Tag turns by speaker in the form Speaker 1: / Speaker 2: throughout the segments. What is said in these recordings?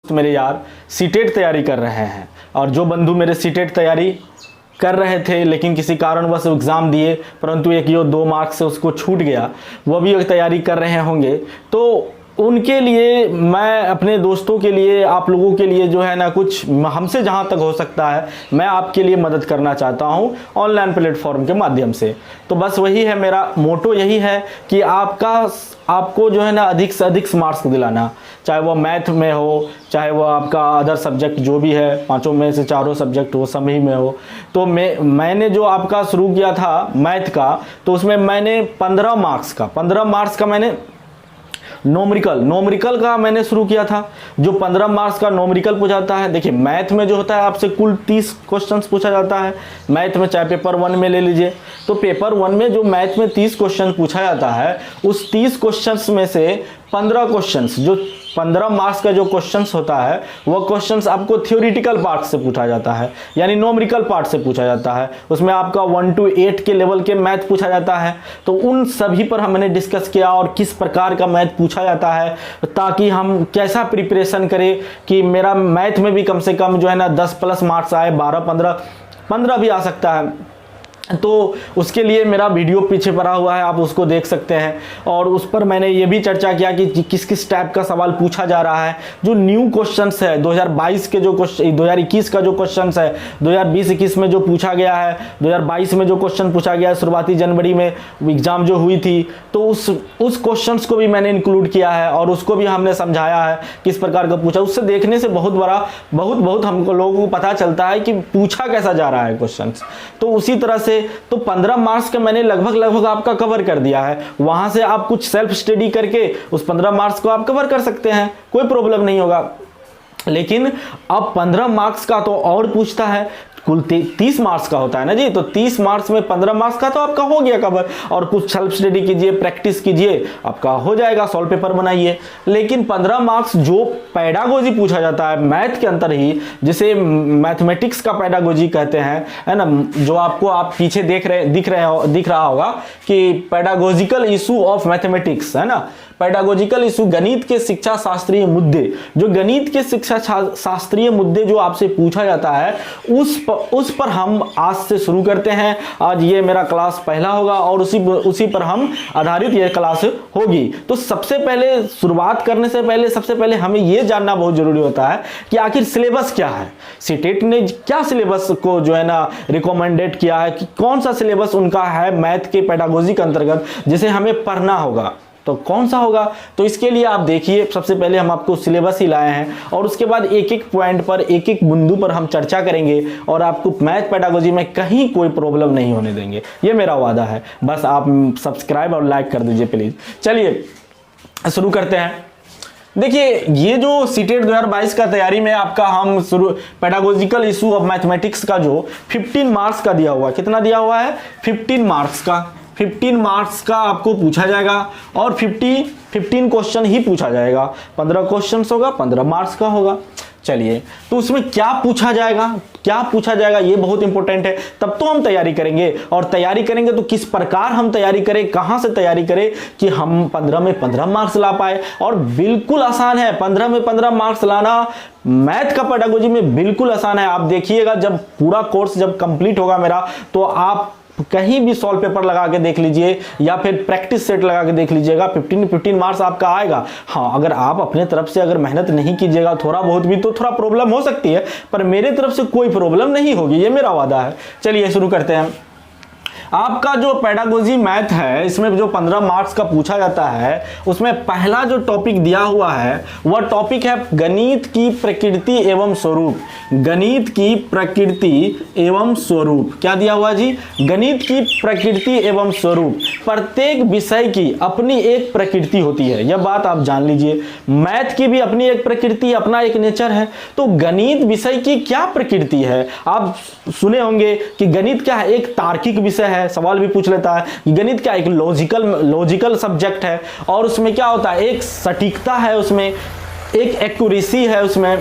Speaker 1: मेरे यार सीटेट तैयारी कर रहे हैं और जो बंधु मेरे सीटेट तैयारी कर रहे थे लेकिन किसी कारणवश एग्ज़ाम दिए परंतु एक यो 2 मार्क्स से उसको छूट गया, वो भी एक तैयारी कर रहे होंगे, तो उनके लिए मैं अपने दोस्तों के लिए आप लोगों के लिए जो है ना कुछ हमसे जहाँ तक हो सकता है मैं आपके लिए मदद करना चाहता हूँ ऑनलाइन प्लेटफॉर्म के माध्यम से। तो बस वही है, मेरा मोटो यही है कि आपको जो है ना अधिक से अधिक मार्क्स दिलाना, चाहे वो मैथ में हो चाहे वो आपका अदर सब्जेक्ट जो भी है, 5 में से 4 सब्जेक्ट वो सभी में हो। तो मैंने जो आपका शुरू किया था मैथ का, तो उसमें मैंने 15 मार्क्स का मैंने नोमरिकल का मैंने शुरू किया था, जो 15 मार्क्स का नोमरिकल पूछाता है। देखिए मैथ में जो होता है आपसे कुल 30 क्वेश्चंस पूछा जाता है मैथ में, चाहे पेपर 1 में ले लीजिए। तो पेपर 1 में जो मैथ में 30 क्वेश्चन पूछा जाता है, उस 30 क्वेश्चंस में से 15 क्वेश्चंस, जो 15 मार्क्स का जो क्वेश्चंस होता है वो क्वेश्चंस आपको थ्योरेटिकल पार्ट से पूछा जाता है, यानी नोमरिकल पार्ट से पूछा जाता है। उसमें आपका 1 to 8 के लेवल के मैथ पूछा जाता है। तो उन सभी पर हमने डिस्कस किया और किस प्रकार का मैथ पूछा जाता है, ताकि हम कैसा प्रिपरेशन करें कि मेरा मैथ में भी कम से कम जो है ना 10+ मार्क्स आए, 12, 15 भी आ सकता है। तो उसके लिए मेरा वीडियो पीछे पड़ा हुआ है, आप उसको देख सकते हैं। और उस पर मैंने ये भी चर्चा किया कि किस किस टाइप का सवाल पूछा जा रहा है। जो न्यू क्वेश्चंस है 2022 के जो क्वेश्चन, 2021 का जो क्वेश्चंस है 2020-21 में जो पूछा गया है, 2022 में जो क्वेश्चन पूछा गया है, शुरुआती जनवरी में एग्जाम जो हुई थी, तो उस क्वेश्चंस को भी मैंने इंक्लूड किया है और उसको भी हमने समझाया है किस प्रकार का पूछा। उससे देखने से बहुत हमको लोगों को पता चलता है कि पूछा कैसा जा रहा है क्वेश्चन। तो उसी तरह से तो 15 मार्क्स का मैंने लगभग आपका कवर कर दिया है। वहां से आप कुछ सेल्फ स्टडी करके उस 15 मार्क्स को आप कवर कर सकते हैं, कोई प्रॉब्लम नहीं होगा। लेकिन अब 15 मार्क्स का तो और पूछता है, कुल 30 मार्क्स का होता है ना जी, तो 30 मार्क्स में 15 मार्क्स का तो आपका हो गया कवर। और कुछ सेल्फ स्टडी कीजिए, प्रैक्टिस कीजिए, आपका हो जाएगा, सॉल्व पेपर बनाइए। लेकिन 15 मार्क्स जो पैडागोजी पूछा जाता है मैथ के अंदर ही, जिसे मैथमेटिक्स का पैडागोजी कहते हैं, है ना, जो आपको आप पीछे दिख रहा होगा कि पैडागोजिकल इशू ऑफ मैथमेटिक्स, है ना, पैडागोजिकल इशू, गणित के शिक्षा शास्त्रीय मुद्दे। जो गणित के शिक्षा शास्त्रीय मुद्दे जो आपसे पूछा जाता है उस पर हम आज से शुरू करते हैं। आज ये मेरा क्लास पहला होगा और उसी पर हम आधारित ये क्लास होगी। तो सबसे पहले शुरुआत करने से पहले सबसे पहले हमें ये जानना बहुत जरूरी होता है कि आखिर सिलेबस क्या है, सीटेट ने क्या सिलेबस को जो है ना रिकमेंडेड किया है, कि कौन सा सिलेबस उनका है मैथ के पैडागोजी के अंतर्गत जिसे हमें पढ़ना होगा, तो कौन सा होगा। तो इसके लिए आप देखिए, सबसे पहले हम आपको सिलेबस ही लाए हैं और उसके बाद एक एक पॉइंट पर, एक एक बिंदु पर हम चर्चा करेंगे और आपको मैथ पैडागोजी में कहीं कोई प्रॉब्लम नहीं होने देंगे, ये मेरा वादा है। बस आप सब्सक्राइब और लाइक कर दीजिए प्लीज। चलिए शुरू करते हैं। देखिए ये जो सीटेट 2022 का तैयारी में आपका हम पैडागोजिकल इशू ऑफ मैथमेटिक्स का जो 15 मार्क्स का दिया हुआ है, कितना दिया हुआ है 15 मार्क्स का, 15 मार्क्स का आपको पूछा जाएगा और 15 क्वेश्चन ही पूछा जाएगा। 15 क्वेश्चन होगा, 15 मार्क्स का होगा। चलिए तो उसमें क्या पूछा जाएगा ये बहुत इंपॉर्टेंट है, तब तो हम तैयारी करेंगे। और तैयारी करेंगे तो किस प्रकार हम तैयारी करें, कहां से तैयारी करें कि हम 15 में 15 मार्क्स ला पाए। और बिल्कुल आसान है 15 में 15 मार्क्स लाना, मैथ का पैडागोजी में बिल्कुल आसान है। आप देखिएगा जब पूरा कोर्स जब कंप्लीट होगा मेरा, तो आप कहीं भी सॉल्व पेपर लगा के देख लीजिए या फिर प्रैक्टिस सेट लगा के देख लीजिएगा, 15 मार्क्स आपका आएगा। हाँ, अगर आप अपने तरफ से अगर मेहनत नहीं कीजिएगा थोड़ा बहुत भी, तो थोड़ा प्रॉब्लम हो सकती है, पर मेरे तरफ से कोई प्रॉब्लम नहीं होगी, ये मेरा वादा है। चलिए शुरू करते हैं। आपका जो पैडागोजी मैथ है, इसमें जो 15 मार्क्स का पूछा जाता है, उसमें पहला जो टॉपिक दिया हुआ है वह टॉपिक है गणित की प्रकृति एवं स्वरूप। गणित की प्रकृति एवं स्वरूप क्या दिया हुआ जी, गणित की प्रकृति एवं स्वरूप। प्रत्येक विषय की अपनी एक प्रकृति होती है, यह बात आप जान लीजिए। मैथ की भी अपनी एक प्रकृति, अपना एक नेचर है। तो गणित विषय की क्या प्रकृति है, आप सुने होंगे कि गणित क्या है, एक तार्किक विषय है। सवाल भी पूछ लेता है कि गणित क्या एक लॉजिकल सब्जेक्ट है, और उसमें क्या होता है, एक सटीकता है, उसमें एक एक्यूरेसी है, उसमें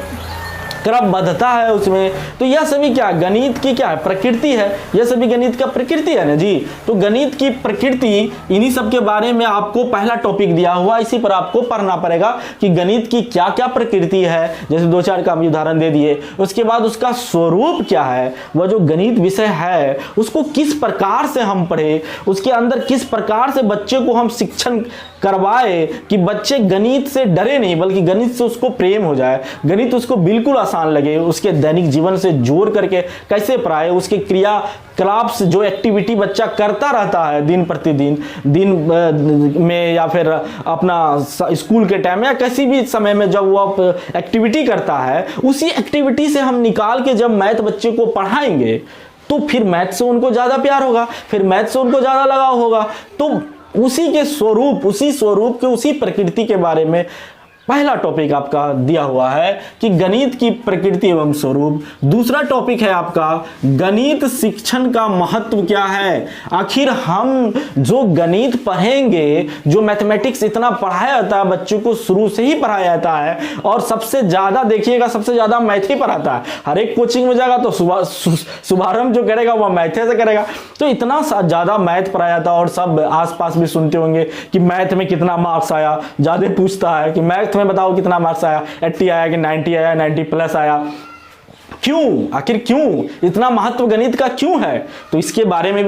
Speaker 1: क्रमबद्धता है उसमें। तो यह सभी क्या गणित की क्या है प्रकृति है, यह सभी गणित का प्रकृति है ना जी। तो गणित की प्रकृति इन्हीं सब के बारे में आपको पहला टॉपिक दिया हुआ, इसी पर आपको पढ़ना पड़ेगा कि गणित की क्या क्या प्रकृति है, जैसे 2-4 का उदाहरण दे दिए। उसके बाद उसका स्वरूप क्या है, वह जो गणित विषय है उसको किस प्रकार से हम पढ़े, उसके अंदर किस प्रकार से बच्चे को हम शिक्षण करवाए कि बच्चे गणित से डरे नहीं बल्कि गणित से उसको प्रेम हो जाए, गणित उसको बिल्कुल आसान लगे, उसके दैनिक जीवन से जोड़ करके कैसे पढ़ाए, उसके क्रियाकलाप से जो एक्टिविटी बच्चा करता रहता है दिन प्रतिदिन, दिन में या फिर अपना स्कूल के टाइम या किसी भी समय में जब वो एक्टिविटी करता है, उसी एक्टिविटी से हम निकाल के जब मैथ बच्चे को पढ़ाएंगे तो फिर मैथ से उनको ज़्यादा प्यार होगा, फिर मैथ से उनको ज़्यादा लगाव होगा। तो उसी के स्वरूप, उसी स्वरूप के, उसी प्रकृति के बारे में पहला टॉपिक आपका दिया हुआ है कि गणित की प्रकृति एवं स्वरूप। दूसरा टॉपिक है आपका गणित शिक्षण का महत्व क्या है। आखिर हम जो गणित पढ़ेंगे, जो मैथमेटिक्स इतना पढ़ाया जाता है बच्चों को, शुरू से ही पढ़ाया जाता है और सबसे ज्यादा देखिएगा, सबसे ज्यादा मैथ ही पढ़ाता है। हर एक कोचिंग में जाएगा तो शुभारंभ जो करेगा वह मैथ से करेगा। तो इतना ज्यादा मैथ पढ़ाया जाता है और सब आसपास भी सुनते होंगे कि मैथ में कितना मार्क्स आया, ज्यादा पूछता है कि मैथ में बताओ कितना मार्क्स आया, 80 आया कि 90 आया, 90 प्लस आया। क्यों, आखिर क्यों इतना महत्व गणित का क्यों है? तो इसके बारे में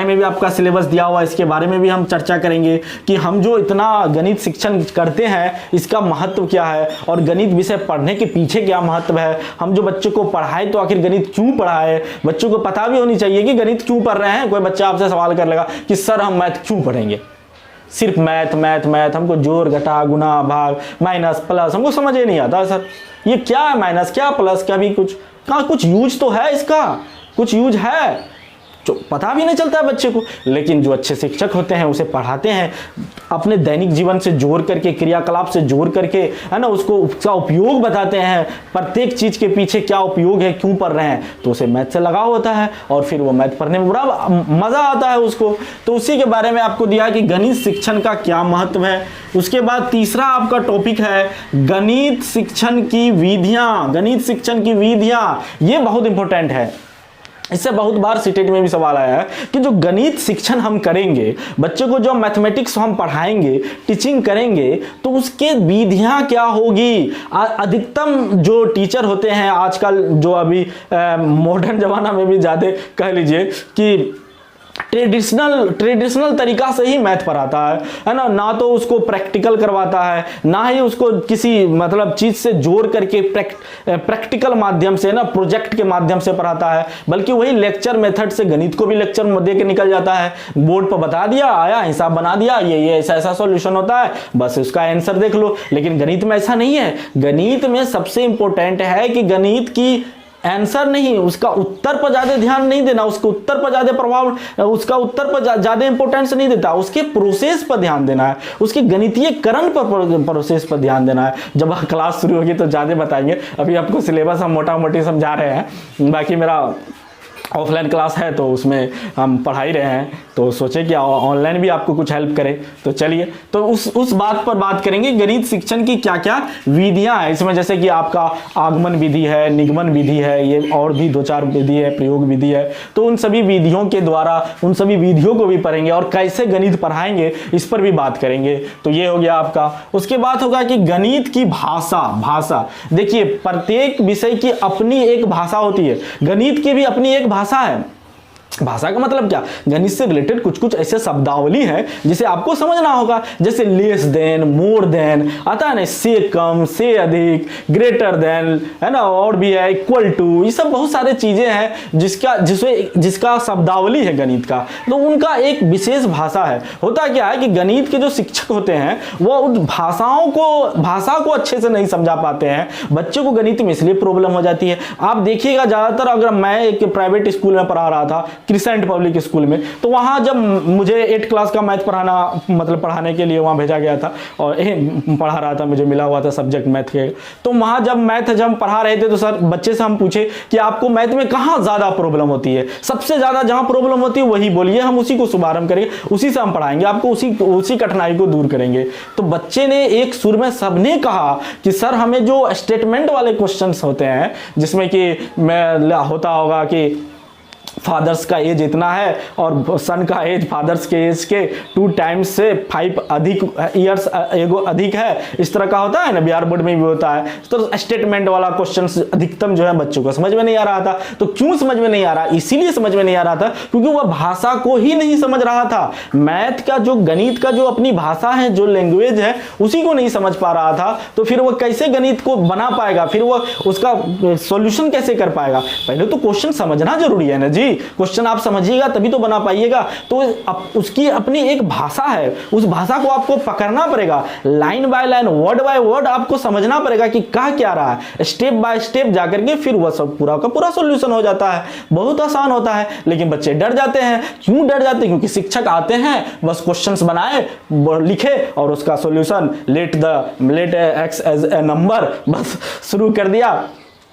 Speaker 1: भी आपका सिलेबस दिया हुआ है, इसके बारे में भी हम चर्चा करेंगे कि हम जो इतना गणित शिक्षण करते हैं इसका महत्व क्या है और गणित विषय पढ़ने के पीछे क्या महत्व है। हम जो बच्चों को पढ़ाए तो आखिर गणित क्यों पढ़ाए, बच्चों को पता भी होनी चाहिए कि गणित क्यों पढ़ रहे हैं। कोई बच्चा आपसे सवाल कर लेगा कि सर हम मैथ क्यों पढ़ेंगे, सिर्फ मैथ मैथ मैथ, हमको जोड़ घटा गुना भाग माइनस प्लस हमको समझ ही नहीं आता सर, ये क्या है माइनस क्या प्लस, क्या भी कुछ कहाँ कुछ यूज तो है, इसका कुछ यूज है जो पता भी नहीं चलता है बच्चे को। लेकिन जो अच्छे शिक्षक होते हैं उसे पढ़ाते हैं, अपने दैनिक जीवन से जोड़ करके, क्रियाकलाप से जोड़ करके, है ना, उसको उसका उपयोग बताते हैं, प्रत्येक चीज के पीछे क्या उपयोग है, क्यों पढ़ रहे हैं, तो उसे मैथ से लगाव होता है और फिर वो मैथ पढ़ने में बड़ा मजा आता है उसको। तो उसी के बारे में आपको दिया कि गणित शिक्षण का क्या महत्व है। उसके बाद तीसरा आपका टॉपिक है गणित शिक्षण की विधियां। गणित शिक्षण की विधियां ये बहुत इंपॉर्टेंट है, इससे बहुत बार सीटेट में भी सवाल आया है कि जो गणित शिक्षण हम करेंगे, बच्चों को जो मैथमेटिक्स हम पढ़ाएंगे, टीचिंग करेंगे, तो उसके विधियां क्या होगी। अधिकतम जो टीचर होते हैं आजकल, जो अभी मॉडर्न जमाना में भी ज़्यादा कह लीजिए कि ट्रेडिशनल तरीका से ही मैथ पढ़ाता है ना, ना तो उसको प्रैक्टिकल करवाता है, ना ही उसको किसी मतलब चीज से जोड़ करके प्रैक्टिकल माध्यम से ना प्रोजेक्ट के माध्यम से पढ़ाता है, बल्कि वही लेक्चर मेथड से गणित को भी लेक्चर में दे के निकल जाता है। बोर्ड पर बता दिया, आया हिसाब बना दिया, ये ऐसा ऐसा सॉल्यूशन होता है, बस उसका आंसर देख लो। लेकिन गणित में ऐसा नहीं है। गणित में सबसे इंपॉर्टेंट है कि गणित की आंसर नहीं, उसका उत्तर पर ज्यादा ध्यान नहीं देना, उसके उत्तर पर ज्यादा प्रभाव, उसका उत्तर पर ज्यादा इंपॉर्टेंस नहीं देता, उसके प्रोसेस पर ध्यान देना है, उसके गणितीय करण पर प्रोसेस पर ध्यान देना है। जब क्लास शुरू होगी तो ज्यादा बताएंगे, अभी आपको सिलेबस हम मोटा मोटी समझा रहे हैं, बाकी मेरा ऑफलाइन क्लास है तो उसमें हम पढ़ा ही रहे हैं, तो सोचे कि ऑनलाइन भी आपको कुछ हेल्प करे। तो चलिए, तो उस बात पर बात करेंगे गणित शिक्षण की क्या क्या विधियां हैं इसमें। जैसे कि आपका आगमन विधि है, निगमन विधि है, ये और भी 2-4 विधि है, प्रयोग विधि है। तो उन सभी विधियों के द्वारा उन सभी विधियों को भी पढ़ेंगे और कैसे गणित पढ़ाएंगे इस पर भी बात करेंगे। तो ये हो गया आपका। उसके बाद होगा कि गणित की भाषा। देखिए, प्रत्येक विषय की अपनी एक भाषा होती है, गणित की भी अपनी एक भाषा है। भाषा का मतलब क्या, गणित से रिलेटेड कुछ कुछ ऐसे शब्दावली है जिसे आपको समझना होगा, जैसे लेस देन, मोर देन आता है ना, से कम, से अधिक, ग्रेटर देन, है ना, और भी है इक्वल टू, ये सब बहुत सारे चीजें हैं जिसका शब्दावली है गणित का। तो उनका एक विशेष भाषा है। होता क्या है कि गणित के जो शिक्षक होते हैं वो उन भाषा को अच्छे से नहीं समझा पाते हैं, बच्चों को गणित में इसलिए प्रॉब्लम हो जाती है। आप देखिएगा, ज्यादातर अगर मैं एक प्राइवेट स्कूल में पढ़ा रहा था, क्रिसेंट पब्लिक स्कूल में। तो वहाँ जब मुझे 8 क्लास का मैथ पढ़ाने के लिए वहाँ भेजा गया था और पढ़ा रहा था, मुझे मिला हुआ था सब्जेक्ट मैथ के। तो वहाँ जब मैथ जब हम पढ़ा रहे थे तो सर बच्चे से हम पूछे कि आपको मैथ में कहाँ ज़्यादा प्रॉब्लम होती है, सबसे ज़्यादा जहाँ प्रॉब्लम होती है वही बोलिए, हम उसी को शुभारंभ करेंगे, उसी से हम पढ़ाएंगे आपको, उसी कठिनाई को दूर करेंगे। तो बच्चे ने एक सुर में सबने कहा कि सर हमें जो स्टेटमेंट वाले क्वेश्चंस होते हैं जिसमें कि होता होगा कि फादर्स का एज इतना है और सन का एज फादर्स के एज के 2 टाइम्स से 5 अधिक ईयर्स अधिक है, इस तरह का होता है ना, बिहार बोर्ड में भी होता है। तो स्टेटमेंट वाला क्वेश्चन अधिकतम जो है बच्चों को समझ में नहीं आ रहा था। तो क्यों समझ में नहीं आ रहा, इसीलिए समझ में नहीं आ रहा था क्योंकि वह भाषा को ही नहीं समझ रहा था। मैथ का जो गणित का जो अपनी भाषा है, जो लैंग्वेज है, उसी को नहीं समझ पा रहा था। तो फिर वह कैसे गणित को बना पाएगा, फिर वह उसका सॉल्यूशन कैसे कर पाएगा। पहले तो क्वेश्चन समझना जरूरी है ना जी, क्वेश्चन आप समझिएगा तभी तो बना पाइएगा। तो उसकी अपनी एक भाषा है, उस भाषा को आपको पकड़ना पड़ेगा, line by line, word by word आपको समझना पड़ेगा कि कह क्या रहा है, स्टेप बाय स्टेप जाकर के फिर वह सब पूरा का पूरा सॉल्यूशन हो जाता है। बहुत आसान होता है, लेकिन बच्चे डर जाते हैं। क्यों डर जाते हैं? क्योंकि शिक्षक आते हैं, बस क्वेश्चंस बनाए, लिखे और उसका solution let x as a number, बस शुरू कर दिया,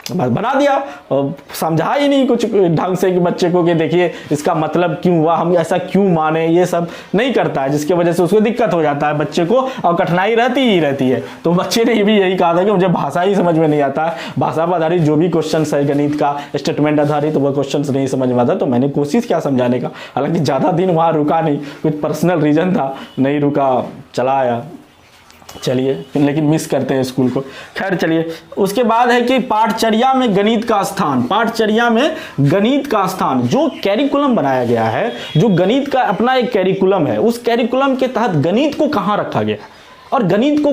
Speaker 1: बस बना दिया और समझा ही नहीं कुछ ढंग से कि बच्चे को कि देखिए इसका मतलब क्यों हुआ, हम ऐसा क्यों माने, ये सब नहीं करता है, जिसकी वजह से उसको दिक्कत हो जाता है बच्चे को और कठिनाई रहती ही रहती है। तो बच्चे ने भी यही कहा था कि मुझे भाषा ही समझ में नहीं आता है, भाषा पर आधारित जो भी क्वेश्चन है गणित का स्टेटमेंट आधारित वह क्वेश्चन नहीं समझ में आता। तो मैंने कोशिश किया समझाने का, हालांकि ज़्यादा दिन वहाँ रुका नहीं, कुछ पर्सनल रीज़न था, नहीं रुका, चला आया। चलिए, लेकिन मिस करते हैं स्कूल को। खैर चलिए, उसके बाद है कि पाठचर्या में गणित का स्थान। पाठचर्या में गणित का स्थान, जो कैरिकुलम बनाया गया है, जो गणित का अपना एक कैरिकुलम है, उस कैरिकुलम के तहत गणित को कहाँ रखा गया और गणित को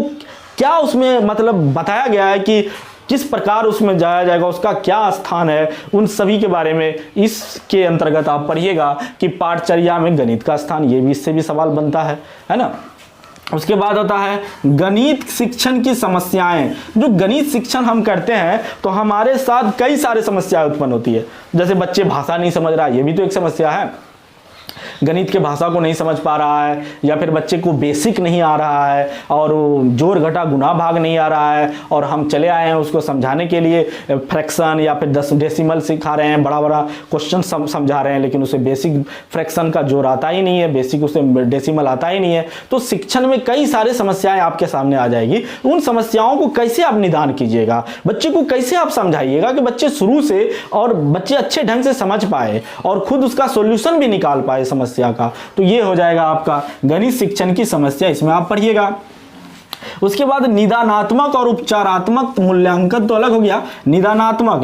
Speaker 1: क्या उसमें मतलब बताया गया है कि किस प्रकार उसमें जाया जाएगा, उसका क्या स्थान है, उन सभी के बारे में इसके अंतर्गत आप पढ़िएगा कि पाठचर्या में गणित का स्थान। ये भी, इससे भी सवाल बनता है ना। उसके बाद होता है गणित शिक्षण की समस्याएं। जो गणित शिक्षण हम करते हैं तो हमारे साथ कई सारे समस्याएं उत्पन्न होती है। जैसे बच्चे भाषा नहीं समझ रहा, ये भी तो एक समस्या है, गणित के भाषा को नहीं समझ पा रहा है, या फिर बच्चे को बेसिक नहीं आ रहा है और जोड़ घटा गुना भाग नहीं आ रहा है, और हम चले आए हैं उसको समझाने के लिए फ्रैक्शन या फिर 10 डेसिमल सिखा रहे हैं, बड़ा बड़ा क्वेश्चन समझा रहे हैं, लेकिन उसे बेसिक फ्रैक्शन का जोड़ आता ही नहीं है, बेसिक उसे डेसिमल आता ही नहीं है। तो शिक्षण में कई सारे समस्याएं आपके सामने आ जाएगी। उन समस्याओं को कैसे आप निदान कीजिएगा, बच्चे को कैसे आप समझाइएगा कि बच्चे शुरू से और बच्चे अच्छे ढंग से समझ पाए और खुद उसका सॉल्यूशन भी निकाल पाए समस्या का। तो ये हो जाएगा आपका गणित शिक्षण की समस्या, इसमें आप पढ़िएगा। उसके बाद निदानात्मक और उपचारात्मक मूल्यांकन तो अलग हो गया। निदानात्मक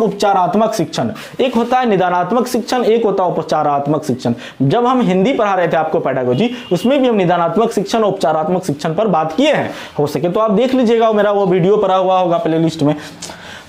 Speaker 1: उपचारात्मक शिक्षण, एक होता है निदानात्मक शिक्षण, एक होता है उपचारात्मक शिक्षण। जब हम हिंदी पढ़ा रहे थे आपको पेडागोजी, उसमें भी हम निदानात्मक शिक्षण और उपचारात्मक शिक्षण पर बात किए हैं। हो सके तो आप देख लीजिएगा, मेरा वो वीडियो पड़ा हुआ होगा प्लेलिस्ट में।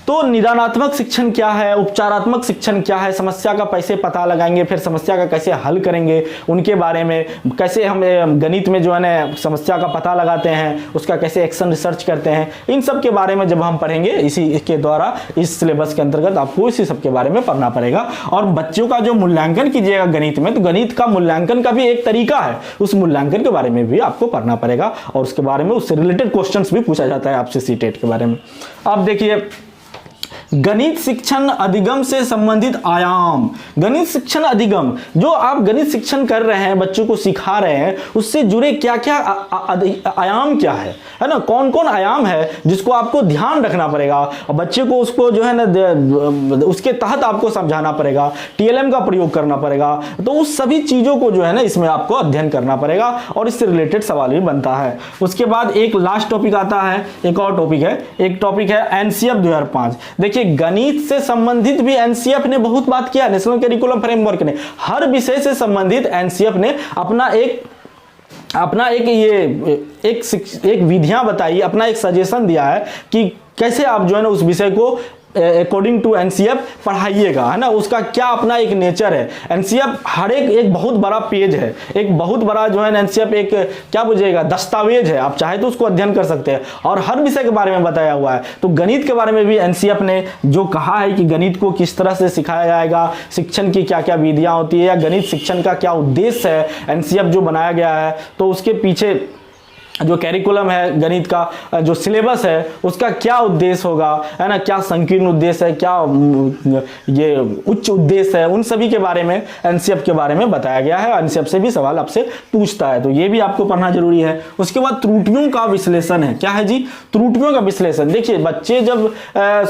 Speaker 1: तो निदानात्मक शिक्षण क्या है, उपचारात्मक शिक्षण क्या है, समस्या का कैसे पता लगाएंगे, फिर समस्या का कैसे हल करेंगे, उनके बारे में कैसे हम गणित में जो है ना समस्या का पता लगाते हैं, उसका कैसे एक्शन रिसर्च करते हैं, इन सब के बारे में जब हम पढ़ेंगे इसी के द्वारा, इस सिलेबस के अंतर्गत आपको इसी सब के बारे में पढ़ना पड़ेगा। और बच्चों का जो मूल्यांकन कीजिएगा गणित में, तो गणित का मूल्यांकन का भी एक तरीका है, उस मूल्यांकन के बारे में भी आपको पढ़ना पड़ेगा और उसके बारे में उससे रिलेटेड क्वेश्चन भी पूछा जाता है आपसे सीटेट के बारे में। अब देखिए गणित शिक्षण अधिगम से संबंधित आयाम। गणित शिक्षण अधिगम, जो आप गणित शिक्षण कर रहे हैं, बच्चों को सिखा रहे हैं, उससे जुड़े क्या क्या आयाम क्या है ना, कौन कौन आयाम है जिसको आपको ध्यान रखना पड़ेगा और बच्चे को उसको जो है ना उसके तहत आपको समझाना पड़ेगा, टीएलएम का प्रयोग करना पड़ेगा। तो उस सभी चीजों को जो है ना इसमें आपको अध्ययन करना पड़ेगा और इससे रिलेटेड सवाल भी बनता है। उसके बाद एक लास्ट टॉपिक आता है, एक और टॉपिक है, एक टॉपिक है एनसीएफ 2005। देखिए गणित से संबंधित भी एनसीएफ ने बहुत बात किया, नेशनल करिकुलम फ्रेमवर्क ने हर विषय से संबंधित एनसीएफ ने अपना एक विधियां बताई, अपना एक सजेशन दिया है कि कैसे आप जो है ना उस विषय को अकॉर्डिंग टू एनसीएफ पढ़ाइएगा, है ना, उसका क्या अपना एक नेचर है। एनसीएफ हर एक बहुत बड़ा पेज है, एक बहुत बड़ा जो है एनसीएफ एक क्या बुझेगा दस्तावेज है, आप चाहे तो उसको अध्ययन कर सकते हैं और हर विषय के बारे में बताया हुआ है। तो गणित के बारे में भी एनसीएफ ने जो कहा है कि गणित को किस तरह से सिखाया जाएगा, शिक्षण की क्या क्या विधियां होती है या गणित शिक्षण का क्या उद्देश्य है, एनसीएफ जो बनाया गया है तो उसके पीछे जो कैरिकुलम है गणित का, जो सिलेबस है उसका क्या उद्देश्य होगा, है ना, क्या संकीर्ण उद्देश्य है, क्या ये उच्च उद्देश्य है, उन सभी के बारे में एनसीएफ के बारे में बताया गया है। एनसीएफ से भी सवाल आपसे पूछता है तो ये भी आपको पढ़ना जरूरी है। उसके बाद त्रुटियों का विश्लेषण है। क्या है जी? त्रुटियों का विश्लेषण। देखिए बच्चे जब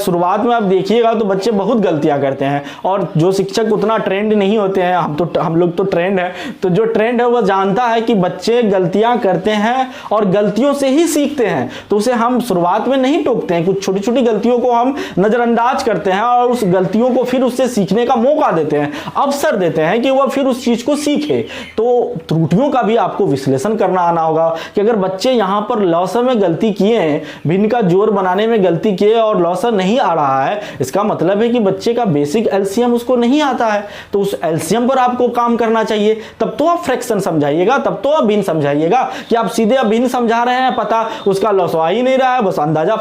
Speaker 1: शुरुआत में आप देखिएगा तो बच्चे बहुत गलतियां करते हैं और जो शिक्षक उतना ट्रेंड नहीं होते हैं, हम लोग तो ट्रेंड है, तो जो ट्रेंड है वो जानता है कि बच्चे गलतियां करते हैं और गलतियों से ही सीखते हैं, तो उसे हम शुरुआत में नहीं टोकते हैं, कुछ छोटी छोटी गलतियों को हम नजरअंदाज करते हैं और उस गलतियों को फिर उससे सीखने का मौका देते हैं, अवसर देते हैं कि वह फिर उस चीज को सीखे। तो त्रुटियों का भी आपको विश्लेषण करना आना होगा कि अगर बच्चे यहां पर लॉसर में गलती किए हैं, भिन्न का जोड़ बनाने में गलती किए और लॉसर नहीं आ रहा है, इसका मतलब है कि बच्चे का बेसिक एलसीएम उसको नहीं आता है। तो उस एलसीएम पर आपको काम करना चाहिए। तब तो आप फ्रैक्शन समझाइएगा, तब तो आप भिन्न समझाइएगा। कि आप सीधे अब भिन्न समझा रहे हैं, पता उसका लॉस आ ही नहीं रहा है, बस अंदाजा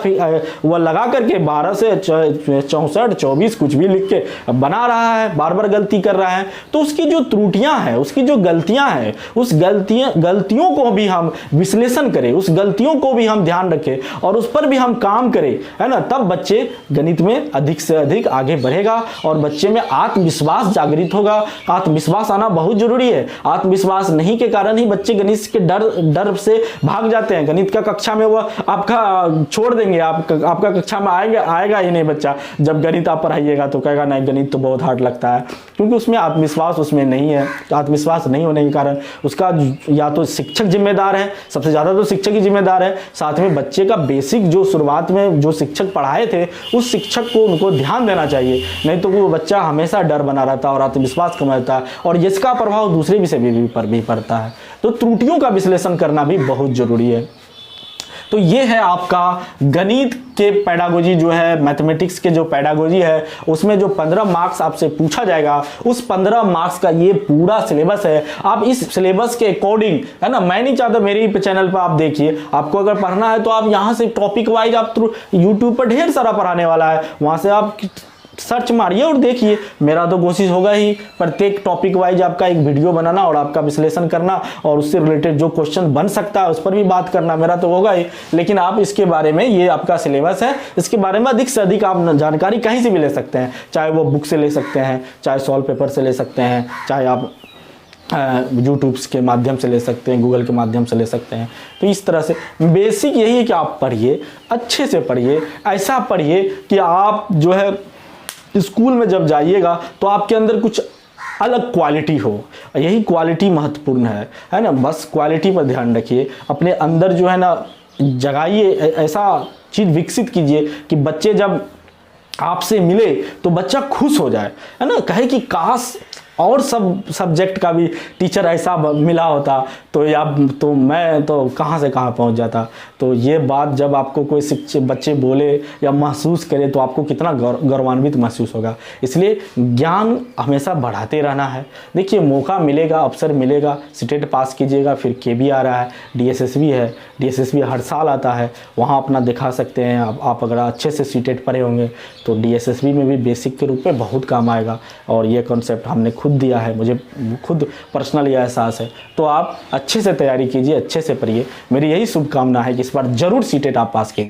Speaker 1: वो लगा करके 12 से 64 24 कुछ भी लिख के बना रहा है, बार बार गलती कर रहा है। तो उसकी जो त्रुटियां हैं, उसकी जो गलतियां हैं, उस गलतियों को भी हम विश्लेषण करें, उस गलतियों को भी हम ध्यान रखें और उस पर भी हम काम करें, है ना, तब बच्चे गणित में अधिक से अधिक आगे बढ़ेगा और बच्चे में आत्मविश्वास जागृत होगा। आत्मविश्वास आना बहुत जरूरी है। आत्मविश्वास नहीं के कारण ही बच्चे गणित के डर से भाग जाते हैं। गणित का कक्षा में वो आपका छोड़ देंगे, आपका कक्षा में आएगा ही नहीं बच्चा। जब गणित आप पढ़ाइएगा तो कहेगा नहीं गणित तो बहुत हार्ड लगता है, क्योंकि उसमें आत्मविश्वास उसमें नहीं है। आत्मविश्वास नहीं होने के कारण उसका या तो शिक्षक जिम्मेदार है, सबसे ज्यादा तो शिक्षक ही जिम्मेदार है, साथ में बच्चे का बेसिक जो शुरुआत में जो शिक्षक पढ़ाए थे उस शिक्षक को उनको ध्यान देना चाहिए। नहीं तो वो बच्चा हमेशा डर बना रहता है और आत्मविश्वास कम रहता है और इसका प्रभाव दूसरे विषय पर भी पड़ता है। तो त्रुटियों का विश्लेषण करना भी बहुत जरूरी है। तो ये है आपका गणित के पेडागोजी जो है, मैथमेटिक्स के जो पेडागोजी है उसमें जो 15 मार्क्स आपसे पूछा जाएगा, उस 15 मार्क्स का ये पूरा सिलेबस है। आप इस सिलेबस के अकॉर्डिंग, है ना, मैं नहीं चाहता मेरे ही चैनल पर आप देखिए, आपको अगर पढ़ना है तो आप यहाँ से टॉपिक वाइज आप यूट्यूब पर ढेर सारा पढ़ाने वाला है, वहां से आप सर्च मारिए और देखिए। मेरा तो कोशिश होगा ही प्रत्येक टॉपिक वाइज आपका एक वीडियो बनाना और आपका विश्लेषण करना और उससे रिलेटेड जो क्वेश्चन बन सकता है उस पर भी बात करना, मेरा तो होगा ही। लेकिन आप इसके बारे में, ये आपका सिलेबस है, इसके बारे में अधिक से अधिक आप जानकारी कहीं से भी ले सकते हैं, चाहे वो बुक से ले सकते हैं, चाहे सॉल्व पेपर से ले सकते हैं, चाहे आप यूट्यूब के माध्यम से ले सकते हैं, गूगल के माध्यम से ले सकते हैं। तो इस तरह से बेसिक यही है कि आप पढ़िए, अच्छे से पढ़िए, ऐसा पढ़िए कि आप जो है स्कूल में जब जाइएगा तो आपके अंदर कुछ अलग क्वालिटी हो। यही क्वालिटी महत्वपूर्ण है ना। बस क्वालिटी पर ध्यान रखिए, अपने अंदर जो है ना जगाइए, ऐसा चीज विकसित कीजिए कि बच्चे जब आपसे मिले तो बच्चा खुश हो जाए, है ना, कहे कि काश और सब सब्जेक्ट का भी टीचर ऐसा मिला होता तो मैं तो कहाँ से कहाँ पहुँच जाता। तो ये बात जब आपको कोई बच्चे बोले या महसूस करे तो आपको कितना गौरवान्वित महसूस होगा। इसलिए ज्ञान हमेशा बढ़ाते रहना है। देखिए मौका मिलेगा, अवसर मिलेगा, स्टेट पास कीजिएगा, फिर केबी आ रहा है, डीएसएसबी है, डीएसएसबी हर साल आता है, वहाँ अपना दिखा सकते हैं। आप अगर अच्छे से सीटेट पढ़े होंगे तो डीएसएसबी में भी बेसिक के रूप में बहुत काम आएगा। और ये कॉन्सेप्ट हमने खुद दिया है, मुझे खुद पर्सनली एहसास है। तो आप अच्छे से तैयारी कीजिए, अच्छे से पढ़िए। मेरी यही शुभकामना है कि इस बार जरूर सीटेट आप पास कीजिए।